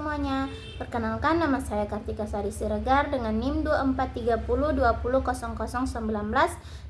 semuanya. Perkenalkan, nama saya Kartika Sari Siregar dengan NIM 2430200019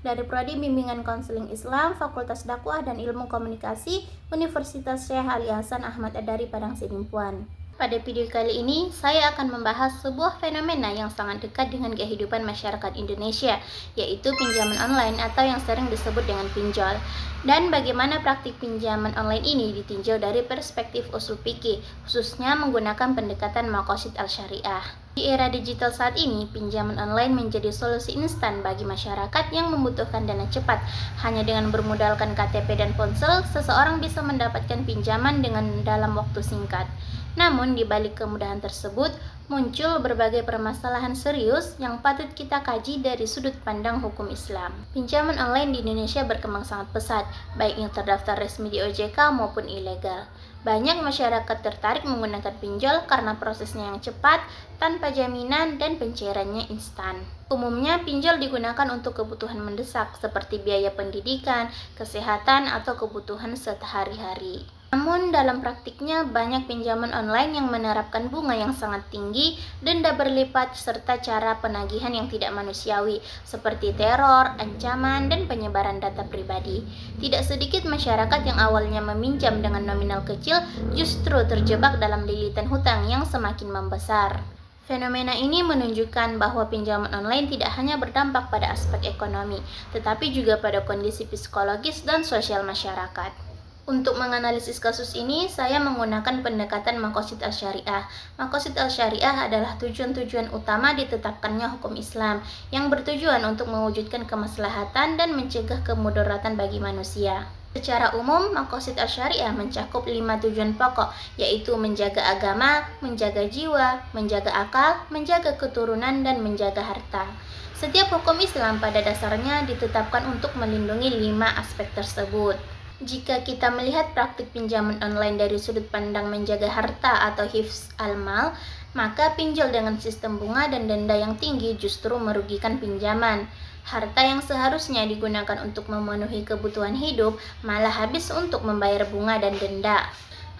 dari Prodi Bimbingan Konseling Islam, Fakultas Dakwah dan Ilmu Komunikasi, Universitas Syekh Ali Hasan Ahmad Ad-Dari Padang Sidimpuan. Pada video kali ini, saya akan membahas sebuah fenomena yang sangat dekat dengan kehidupan masyarakat Indonesia, yaitu pinjaman online atau yang sering disebut dengan pinjol. Dan bagaimana praktik pinjaman online ini ditinjau dari perspektif usul fikih, khususnya menggunakan pendekatan maqasid al-syariah. Di era digital saat ini, pinjaman online menjadi solusi instan bagi masyarakat yang membutuhkan dana cepat. Hanya dengan bermodalkan KTP dan ponsel, seseorang bisa mendapatkan pinjaman dalam waktu singkat. Namun, di balik kemudahan tersebut, muncul berbagai permasalahan serius yang patut kita kaji dari sudut pandang hukum Islam. Pinjaman online di Indonesia berkembang sangat pesat, baik yang terdaftar resmi di OJK maupun ilegal. Banyak masyarakat tertarik menggunakan pinjol karena prosesnya yang cepat, tanpa jaminan, dan pencairannya instan. Umumnya, pinjol digunakan untuk kebutuhan mendesak seperti biaya pendidikan, kesehatan, atau kebutuhan sehari-hari. Namun, dalam praktiknya, banyak pinjaman online yang menerapkan bunga yang sangat tinggi, denda berlipat, serta cara penagihan yang tidak manusiawi, seperti teror, ancaman, dan penyebaran data pribadi. Tidak sedikit masyarakat yang awalnya meminjam dengan nominal kecil, justru terjebak dalam lilitan hutang yang semakin membesar. Fenomena ini menunjukkan bahwa pinjaman online tidak hanya berdampak pada aspek ekonomi, tetapi juga pada kondisi psikologis dan sosial masyarakat. Untuk menganalisis kasus ini, saya menggunakan pendekatan maqasid al-syariah. Maqasid al-syariah adalah tujuan-tujuan utama ditetapkannya hukum Islam yang bertujuan untuk mewujudkan kemaslahatan dan mencegah kemudaratan bagi manusia. Secara umum, maqasid al-syariah mencakup 5 tujuan pokok, yaitu menjaga agama, menjaga jiwa, menjaga akal, menjaga keturunan, dan menjaga harta. Setiap hukum Islam pada dasarnya ditetapkan untuk melindungi 5 aspek tersebut. Jika kita melihat praktik pinjaman online dari sudut pandang menjaga harta atau hifz al-mal, maka pinjol dengan sistem bunga dan denda yang tinggi justru merugikan pinjaman. Harta yang seharusnya digunakan untuk memenuhi kebutuhan hidup malah habis untuk membayar bunga dan denda.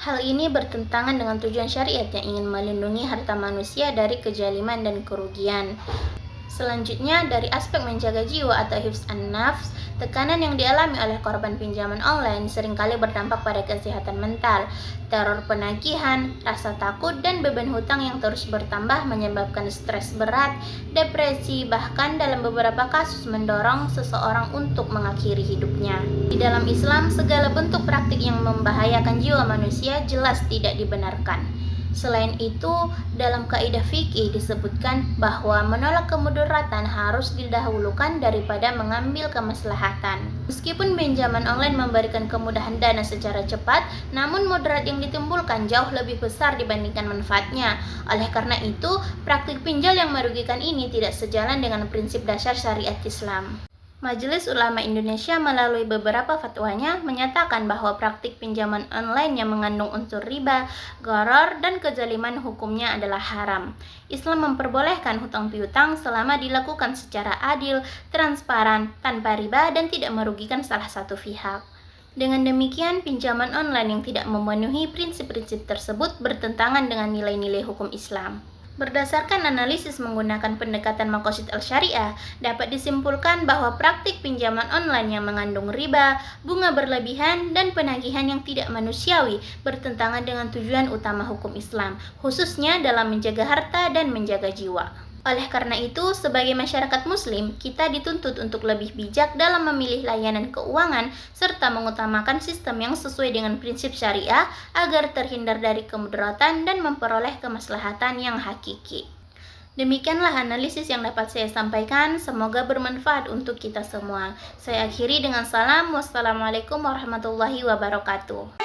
Hal ini bertentangan dengan tujuan syariat yang ingin melindungi harta manusia dari kezaliman dan kerugian. Selanjutnya, dari aspek menjaga jiwa atau hifz an-nafs, tekanan yang dialami oleh korban pinjaman online seringkali berdampak pada kesehatan mental. Teror penagihan, rasa takut, dan beban hutang yang terus bertambah menyebabkan stres berat, depresi, bahkan dalam beberapa kasus mendorong seseorang untuk mengakhiri hidupnya. Di dalam Islam, segala bentuk praktik yang membahayakan jiwa manusia jelas tidak dibenarkan. Selain itu, dalam kaidah fikih disebutkan bahwa menolak kemudaratan harus didahulukan daripada mengambil kemaslahatan. Meskipun pinjaman online memberikan kemudahan dana secara cepat, namun mudarat yang ditimbulkan jauh lebih besar dibandingkan manfaatnya. Oleh karena itu, praktik pinjol yang merugikan ini tidak sejalan dengan prinsip dasar syariat Islam. Majelis Ulama Indonesia melalui beberapa fatwanya menyatakan bahwa praktik pinjaman online yang mengandung unsur riba, gharar, dan kezaliman hukumnya adalah haram. Islam memperbolehkan hutang piutang selama dilakukan secara adil, transparan, tanpa riba, dan tidak merugikan salah satu pihak. Dengan demikian, pinjaman online yang tidak memenuhi prinsip-prinsip tersebut bertentangan dengan nilai-nilai hukum Islam. Berdasarkan analisis menggunakan pendekatan maqasid al-syariah, dapat disimpulkan bahwa praktik pinjaman online yang mengandung riba, bunga berlebihan, dan penagihan yang tidak manusiawi bertentangan dengan tujuan utama hukum Islam, khususnya dalam menjaga harta dan menjaga jiwa. Oleh karena itu, sebagai masyarakat muslim, kita dituntut untuk lebih bijak dalam memilih layanan keuangan serta mengutamakan sistem yang sesuai dengan prinsip syariah agar terhindar dari kemudaratan dan memperoleh kemaslahatan yang hakiki. Demikianlah analisis yang dapat saya sampaikan, semoga bermanfaat untuk kita semua. Saya akhiri dengan salam, wassalamualaikum warahmatullahi wabarakatuh.